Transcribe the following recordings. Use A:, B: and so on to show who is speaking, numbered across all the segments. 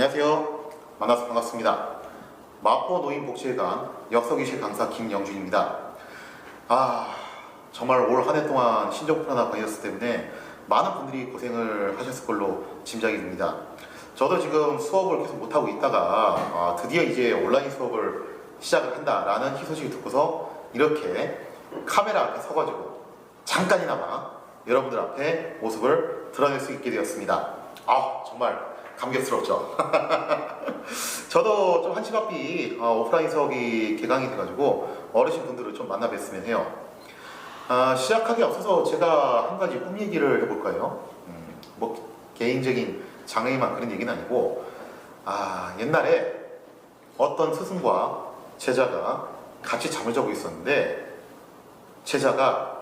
A: 안녕하세요. 만나서 반갑습니다. 마포노인복지회관 역서기실 강사 김영준입니다. 정말 올 한 해 동안 신종 코로나 바이러스 때문에 많은 분들이 고생을 하셨을 걸로 짐작이 됩니다. 저도 지금 수업을 계속 못하고 있다가 드디어 이제 온라인 수업을 시작을 한다라는 희소식을 듣고서 이렇게 카메라 앞에 서가지고 잠깐이나마 여러분들 앞에 모습을 드러낼 수 있게 되었습니다. 정말 감격스럽죠. 저도 좀 한치 바삐 오프라인 수업이 개강이 돼가지고 어르신 분들을 좀 만나 뵀으면 해요. 시작하기 앞서서 제가 한 가지 꿈 얘기를 해볼까요? 뭐 개인적인 장애인만 그런 얘기는 아니고 옛날에 어떤 스승과 제자가 같이 잠을 자고 있었는데 제자가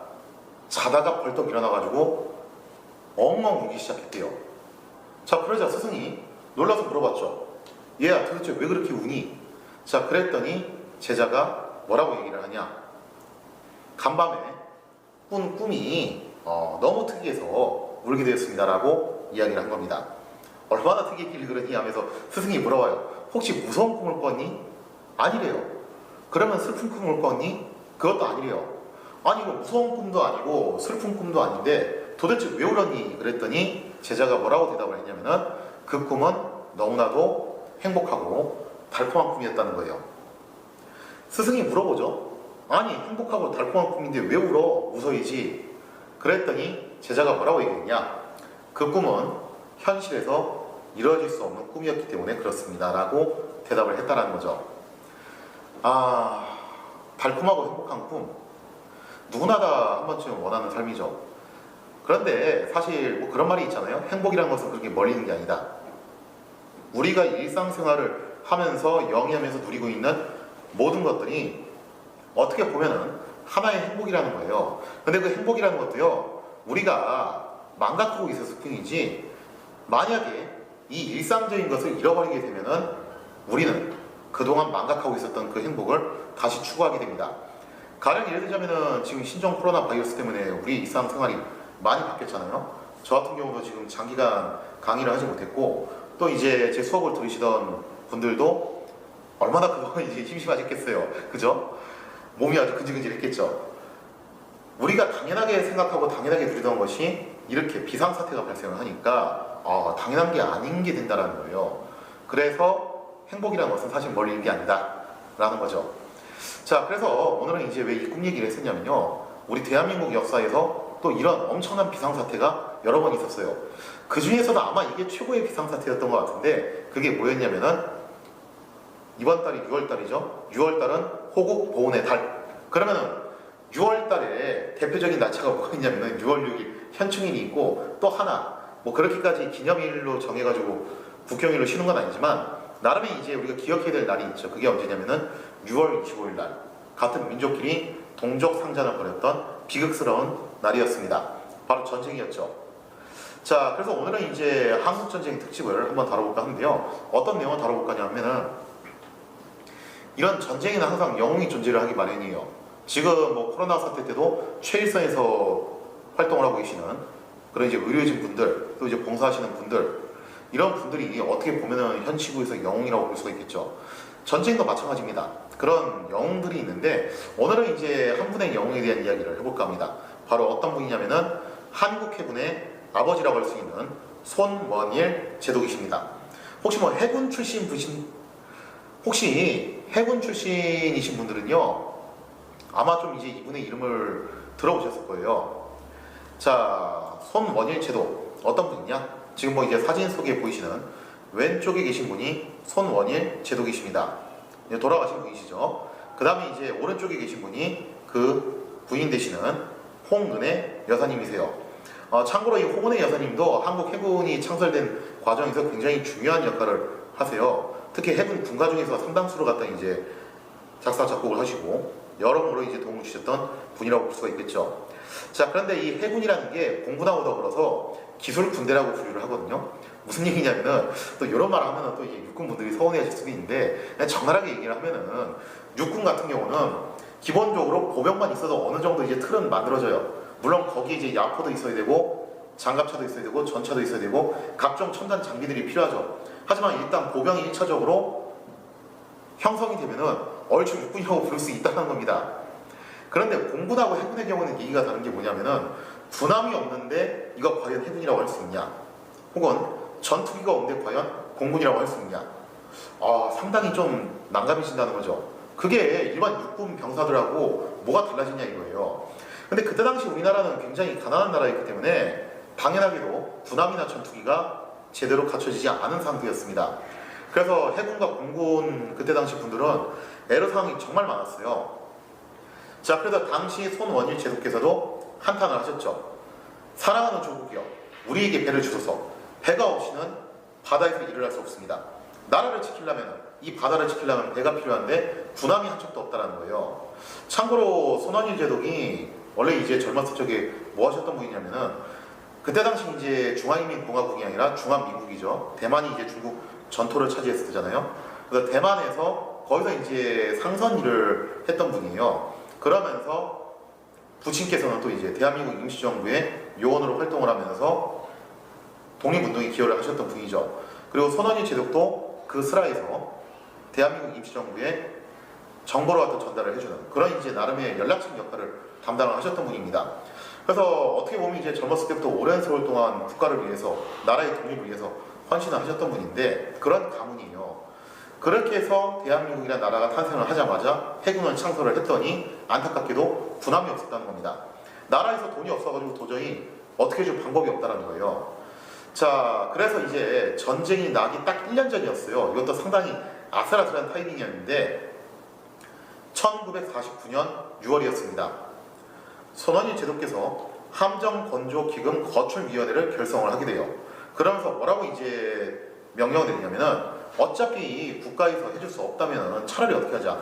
A: 자다가 벌떡 일어나가지고 엉엉 울기 시작했대요. 자, 그러자 스승이 놀라서 물어봤죠. 얘야, 도대체 왜 그렇게 우니? 자, 그랬더니 제자가 뭐라고 얘기를 하냐? 간밤에 꾼 꿈이 너무 특이해서 울게 되었습니다 라고 이야기를 한 겁니다. 얼마나 특이했길래 그러니 하면서 스승이 물어봐요. 혹시 무서운 꿈을 꿨니? 아니래요. 그러면 슬픈 꿈을 꿨니? 그것도 아니래요. 아니, 이거 무서운 꿈도 아니고 슬픈 꿈도 아닌데 도대체 왜 울었니? 그랬더니 제자가 뭐라고 대답을 했냐면은 그 꿈은 너무나도 행복하고 달콤한 꿈이었다는 거예요. 스승이 물어보죠. 아니, 행복하고 달콤한 꿈인데 왜 울어? 웃어야지. 그랬더니 제자가 뭐라고 얘기했냐? 그 꿈은 현실에서 이루어질 수 없는 꿈이었기 때문에 그렇습니다 라고 대답을 했다는 거죠. 달콤하고 행복한 꿈, 누구나 다 한 번쯤 원하는 삶이죠. 그런데 사실 뭐 그런 말이 있잖아요. 행복이라는 것은 그렇게 멀리 있는 게 아니다. 우리가 일상생활을 하면서 영위하면서 누리고 있는 모든 것들이 어떻게 보면은 하나의 행복이라는 거예요. 근데 그 행복이라는 것도요, 우리가 망각하고 있었을 뿐이지, 만약에 이 일상적인 것을 잃어버리게 되면은 우리는 그동안 망각하고 있었던 그 행복을 다시 추구하게 됩니다. 가령 예를 들자면은 지금 신종 코로나 바이러스 때문에 우리 일상생활이 많이 바뀌었잖아요. 저 같은 경우도 지금 장기간 강의를 하지 못했고, 또 이제 제 수업을 들으시던 분들도 얼마나 그거 이제 심심하셨겠어요. 그죠? 몸이 아주 근질근질했겠죠. 우리가 당연하게 생각하고 당연하게 누리던 것이 이렇게 비상사태가 발생을 하니까 당연한 게 아닌 게 된다는 거예요. 그래서 행복이라는 것은 사실 멀리 있는 게 아니다 라는 거죠. 자, 그래서 오늘은 이제 왜 이 꿈 얘기를 했었냐면요, 우리 대한민국 역사에서 또 이런 엄청난 비상사태가 여러 번 있었어요. 그 중에서도 아마 이게 최고의 비상사태였던 것 같은데, 그게 뭐였냐면은 이번 달이 6월달이죠. 6월달은 호국 보훈의 달. 그러면은 6월달에 대표적인 날짜가 뭐가 있냐면은 6월 6일 현충일이 있고, 또 하나 뭐 그렇게까지 기념일로 정해가지고 국경일로 쉬는 건 아니지만 나름의 이제 우리가 기억해야 될 날이 있죠. 그게 언제냐면은 6월 25일 날, 같은 민족끼리 동족 상잔을 벌였던 비극스러운 날이었습니다. 바로 전쟁이었죠. 자, 그래서 오늘은 이제 한국전쟁 특집을 한번 다뤄볼까 하는데요. 어떤 내용을 다뤄볼까 하면은 이런 전쟁에는 항상 영웅이 존재를 하기 마련이에요. 지금 뭐 코로나 사태 때도 최일선에서 활동을 하고 계시는 그런 이제 의료진 분들, 또 이제 봉사하시는 분들, 이런 분들이 어떻게 보면은 현 지구에서 영웅이라고 볼 수가 있겠죠. 전쟁도 마찬가지입니다. 그런 영웅들이 있는데 오늘은 이제 한 분의 영웅에 대한 이야기를 해볼까 합니다. 바로 어떤 분이냐면은 한국 해군의 아버지라고 할 수 있는 손원일 제독이십니다. 혹시 뭐 해군 출신이신 분들은요, 아마 좀 이제 이분의 이름을 들어보셨을 거예요. 자, 손원일 제독 어떤 분이냐? 지금 뭐 이제 사진 속에 보이시는 왼쪽에 계신 분이 손원일 제독이십니다. 돌아가신 분이시죠. 그 다음에 이제 오른쪽에 계신 분이 그 부인 되시는 홍은혜 여사님이세요. 참고로 이 홍은혜 여사님도 한국 해군이 창설된 과정에서 굉장히 중요한 역할을 하세요. 특히 해군 군가 중에서 상당수를 갖다 이제 작사 작곡을 하시고 여러모로 이제 도움을 주셨던 분이라고 볼 수가 있겠죠. 자, 그런데 이 해군이라는 게 공군하고 더불어서 기술 군대라고 분류를 하거든요. 무슨 얘기냐면은 또 이런 말 하면은 또 육군 분들이 서운해 하실 수도 있는데, 그냥 정확하게 얘기를 하면은 육군 같은 경우는 기본적으로 보병만 있어도 어느 정도 이제 틀은 만들어져요. 물론 거기에 이제 야포도 있어야 되고 장갑차도 있어야 되고 전차도 있어야 되고 각종 첨단 장비들이 필요하죠. 하지만 일단 보병이 1차적으로 형성이 되면은 얼추 육군이라고 부를 수 있다는 겁니다. 그런데 공군하고 해군의 경우는 얘기가 다른 게 뭐냐면은 군함이 없는데 이거 과연 해군이라고 할 수 있냐, 혹은 전투기가 없는데 과연 공군이라고 할 수 있냐, 상당히 좀 난감해진다는 거죠. 그게 일반 육군 병사들하고 뭐가 달라지냐 이거예요. 근데 그때 당시 우리나라는 굉장히 가난한 나라였기 때문에 당연하게도 군함이나 전투기가 제대로 갖춰지지 않은 상태였습니다. 그래서 해군과 공군 그때 당시 분들은 애로사항이 정말 많았어요. 자, 그래서 당시 손원일 제독께서도 한탄을 하셨죠. 사랑하는 조국이여, 우리에게 배를 주소서. 배가 없이는 바다에서 일을 할 수 없습니다. 나라를 지키려면, 이 바다를 지키려면 배가 필요한데 군함이 한 척도 없다는 거예요. 참고로 손원일 제독이 원래 이제 젊었을 적에 뭐 하셨던 분이냐면은 그때 당시 이제 중화인민공화국이 아니라 중화민국이죠. 대만이 이제 중국 전토를 차지했을 때잖아요. 그래서 대만에서 거기서 이제 상선 일을 했던 분이에요. 그러면서 부친께서는 또 이제 대한민국 임시정부의 요원으로 활동을 하면서 독립운동에 기여를 하셨던 분이죠. 그리고 손원일 제독도 그 슬하에서 대한민국 임시정부에 정보를 갖다 전달을 해주는 그런 이제 나름의 연락책 역할을 담당을 하셨던 분입니다. 그래서 어떻게 보면 이제 젊었을 때부터 오랜 세월 동안 국가를 위해서, 나라의 독립을 위해서 헌신을 하셨던 분인데 그런 가문이에요. 그렇게 해서 대한민국이라는 나라가 탄생을 하자마자 해군을 창설을 했더니 안타깝게도 군함이 없었다는 겁니다. 나라에서 돈이 없어가지고 도저히 어떻게 해줄 방법이 없다는 거예요. 자, 그래서 이제 전쟁이 나기 딱 1년 전이었어요. 이것도 상당히 아슬아슬한 타이밍이었는데 1949년 6월이었습니다. 손원일 제독께서 함정건조기금 거출위원회를 결성을 하게 돼요. 그러면서 뭐라고 이제 명령을 내리냐면은 어차피 국가에서 해줄 수 없다면 차라리 어떻게 하자,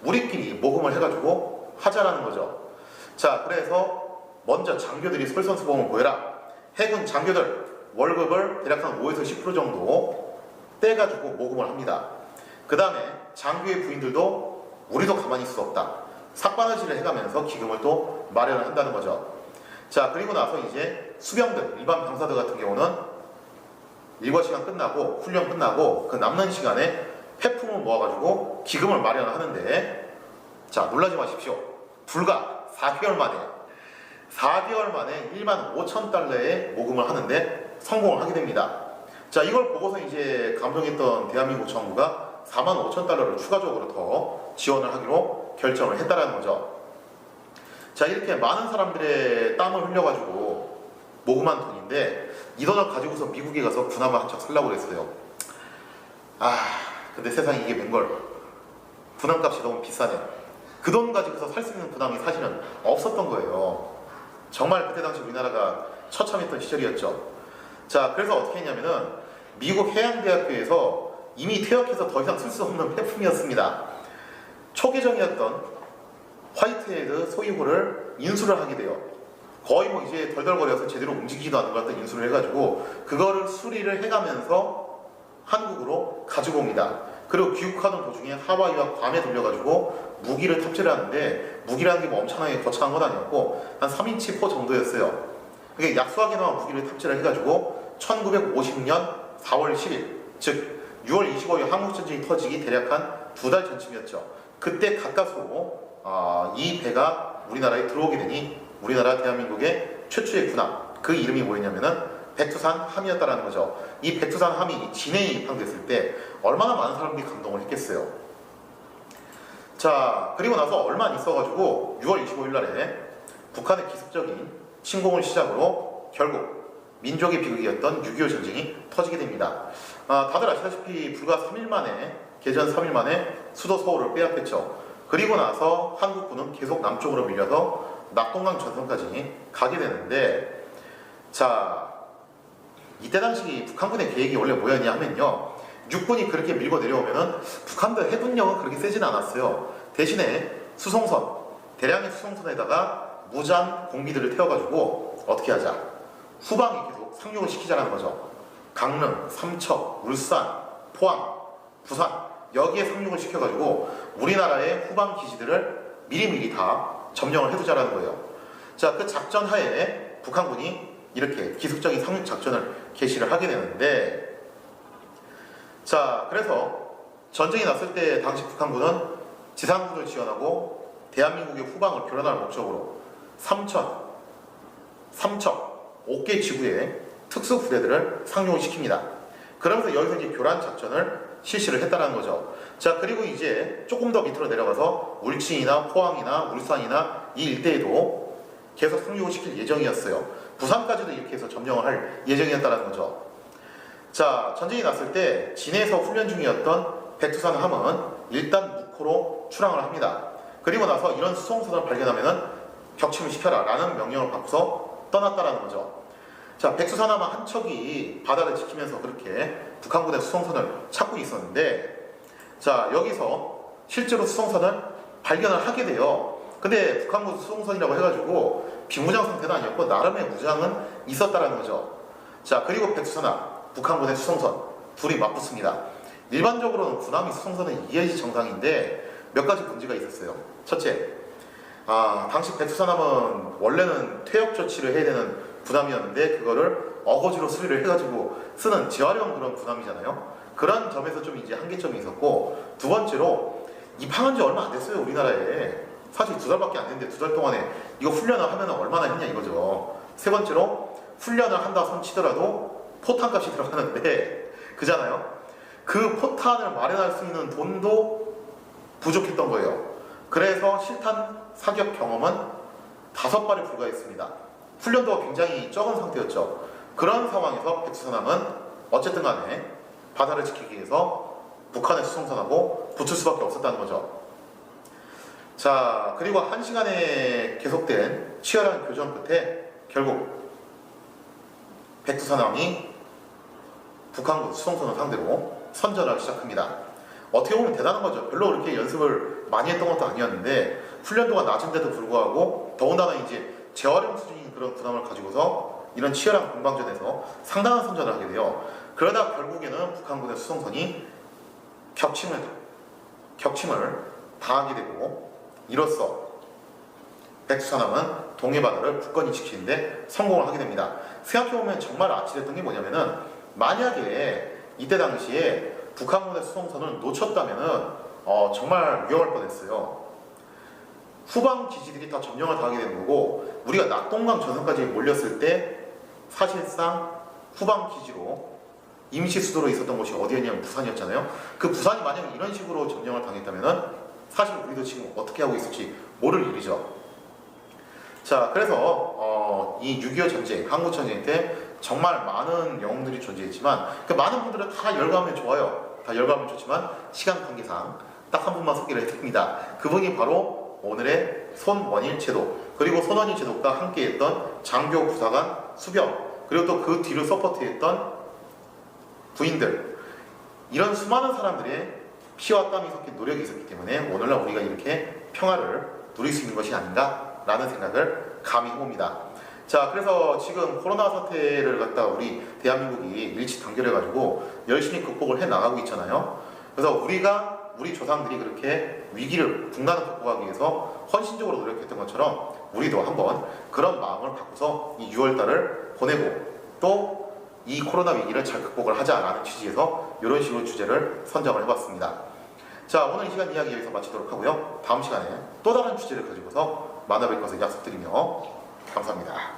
A: 우리끼리 모금을 해가지고 하자라는 거죠. 자, 그래서 먼저 장교들이 솔선수범을 보여라. 해군 장교들 월급을 대략 한 5에서 10% 정도 떼가지고 모금을 합니다. 그 다음에 장교의 부인들도 우리도 가만히 있을 수 없다. 삭바느질을 해가면서 기금을 또 마련을 한다는 거죠. 자, 그리고 나서 이제 수병들, 일반 병사들 같은 경우는 일과 시간 끝나고 훈련 끝나고 그 남는 시간에 폐품을 모아가지고 기금을 마련을 하는데, 자, 놀라지 마십시오. 불과 4개월 만에 1만 5천 달러의 모금을 하는데 성공을 하게 됩니다. 자, 이걸 보고서 이제 감동했던 대한민국 정부가 4만 5천 달러를 추가적으로 더 지원을 하기로 결정을 했다라는 거죠. 자, 이렇게 많은 사람들의 땀을 흘려가지고 모금한 돈인데 이 돈을 가지고서 미국에 가서 군함을 한 척 살라고 그랬어요. 근데 세상에 이게 웬걸, 군함값이 너무 비싸네. 그 돈 가지고서 살 수 있는 군함이 사실은 없었던 거예요. 정말 그때 당시 우리나라가 처참했던 시절이었죠. 자, 그래서 어떻게 했냐면은 미국 해양대학교에서 이미 퇴역해서 더 이상 쓸 수 없는 폐품이었습니다. 초계정이었던 화이트헤드 소유물을 인수를 하게 돼요. 거의 뭐 이제 덜덜거려서 제대로 움직이지도 않는 것 같다 인수를 해가지고 그거를 수리를 해가면서 한국으로 가지고 옵니다. 그리고 귀국하던 도중에 하와이와 괌에 돌려가지고 무기를 탑재를 하는데, 무기라는 게 뭐 엄청나게 거창한 건 아니었고 한 3인치 포 정도였어요. 그게 약소하게 나온 무기를 탑재를 해가지고 1950년 4월 10일, 즉 6월 25일 한국전쟁이 터지기 대략 한 2달 전쯤이었죠. 그때 가까스로 이 배가 우리나라에 들어오게 되니 우리나라 대한민국의 최초의 군함, 그 이름이 뭐였냐면은 백두산 함이었다라는 거죠. 이 백두산 함이 진해에 입항됐을 때 얼마나 많은 사람들이 감동을 했겠어요. 자, 그리고 나서 얼마 안 있어가지고 6월 25일 날에 북한의 기습적인 침공을 시작으로 결국 민족의 비극이었던 6.25 전쟁이 터지게 됩니다. 다들 아시다시피 불과 3일 만에, 개전 3일 만에 수도 서울을 빼앗겼죠. 그리고 나서 한국군은 계속 남쪽으로 밀려서 낙동강 전선까지 가게 되는데, 자, 이때 당시 북한군의 계획이 원래 뭐였냐 하면요, 육군이 그렇게 밀고 내려오면은 북한도 해군력은 그렇게 세진 않았어요. 대신에 수송선, 대량의 수송선에다가 무장 공비들을 태워가지고 어떻게 하자, 후방에 계속 상륙을 시키자는 거죠. 강릉, 삼척, 울산, 포항, 부산, 여기에 상륙을 시켜가지고 우리나라의 후방 기지들을 미리미리 다 점령을 해두자라는 거예요. 자, 그 작전 하에 북한군이 이렇게 기습적인 상륙 작전을 개시를 하게 되는데, 자, 그래서 전쟁이 났을 때 당시 북한군은 지상군을 지원하고 대한민국의 후방을 교란할 목적으로 삼척 5개 지구의 특수부대들을 상륙을 시킵니다. 그러면서 여기서 이제 교란 작전을 실시를 했다는 거죠. 자, 그리고 이제 조금 더 밑으로 내려가서 울진이나 포항이나 울산이나 이 일대에도 계속 상륙을 시킬 예정이었어요. 부산까지도 이렇게 해서 점령을 할 예정이었다는 거죠. 자, 전쟁이 났을 때 진해에서 훈련 중이었던 백두산 함은 일단 묵호로 출항을 합니다. 그리고 나서 이런 수송선을 발견하면은 격침을 시켜라 라는 명령을 받고서 떠났다라는 거죠. 자, 백두산 함 한 척이 바다를 지키면서 그렇게 북한군의 수송선을 찾고 있었는데, 자, 여기서 실제로 수송선을 발견을 하게 돼요. 근데 북한군 수송선이라고 해가지고 비무장 상태는 아니었고 나름의 무장은 있었다라는 거죠. 자, 그리고 백두산함, 북한군의 수송선 둘이 맞붙습니다. 일반적으로는 군함이 수송선은 이해시 정상인데 몇 가지 문제가 있었어요. 첫째, 당시 백두산함은 원래는 퇴역 조치를 해야 되는 군함이었는데 그거를 어거지로 수리를 해가지고 쓰는 재활용 그런 군함이잖아요. 그런 점에서 좀 이제 한계점이 있었고, 두 번째로 입항한 지 얼마 안 됐어요. 우리나라에 사실 2달밖에 안 됐는데 2달 동안에 이거 훈련을 하면 얼마나 했냐 이거죠. 세 번째로 훈련을 한다 손 치더라도 포탄 값이 들어가는데 그잖아요. 그 포탄을 마련할 수 있는 돈도 부족했던 거예요. 그래서 실탄 사격 경험은 5발에 불과했습니다. 훈련도가 굉장히 적은 상태였죠. 그런 상황에서 백두산함은 어쨌든 간에 바다를 지키기 위해서 북한의 수송선하고 붙을 수밖에 없었다는 거죠. 자, 그리고 1시간에 계속된 치열한 교전 끝에 결국 백두산함이 북한군 수송선을 상대로 선전을 시작합니다. 어떻게 보면 대단한 거죠. 별로 그렇게 연습을 많이 했던 것도 아니었는데 훈련도가 낮은데도 불구하고 더군다나 이제 재활용 수준인 그런 군함을 가지고서 이런 치열한 공방전에서 상당한 선전을 하게 돼요. 그러다 결국에는 북한군의 수송선이 격침을 당하게 되고, 이로써 백두산함은 동해바다를 굳건히 지키는데 성공을 하게 됩니다. 생각해보면 정말 아찔했던 게 뭐냐면은, 만약에 이때 당시에 북한군의 수송선을 놓쳤다면은 정말 위험할 뻔했어요. 후방 기지들이 다 점령을 당하게 되는 거고, 우리가 낙동강 전선까지 몰렸을 때 사실상 후방 기지로 임시 수도로 있었던 곳이 어디였냐면 부산이었잖아요. 그 부산이 만약 이런 식으로 점령을 당했다면은 사실 우리도 지금 어떻게 하고 있을지 모를 일이죠. 자, 그래서 이 6.25 전쟁, 한국 전쟁 때 정말 많은 영웅들이 존재했지만 그 많은 분들은 다 열광하면 좋아요. 다 열광하면 좋지만 시간 관계상 딱 한 분만 소개를 해드립니다. 그분이 바로 오늘의 손원일 제독, 그리고 손원일 제독과 함께했던 장교 부사관 수병, 그리고 또 그 뒤를 서포트했던 부인들, 이런 수많은 사람들의 피와 땀이 섞인 노력이 있었기 때문에 오늘날 우리가 이렇게 평화를 누릴 수 있는 것이 아닌가라는 생각을 감히 해봅니다. 자, 그래서 지금 코로나 사태를 갖다 우리 대한민국이 일치 단결해가지고 열심히 극복을 해나가고 있잖아요. 그래서 우리 조상들이 그렇게 위기를 국난을 극복하기 위해서 헌신적으로 노력했던 것처럼 우리도 한번 그런 마음을 갖고서 이 6월달을 보내고 또 이 코로나 위기를 잘 극복을 하자라는 취지에서 이런 식으로 주제를 선정을 해봤습니다. 자, 오늘 이 시간 이야기 여기서 마치도록 하고요. 다음 시간에 또 다른 주제를 가지고서 만나뵐 것을 약속드리며 감사합니다.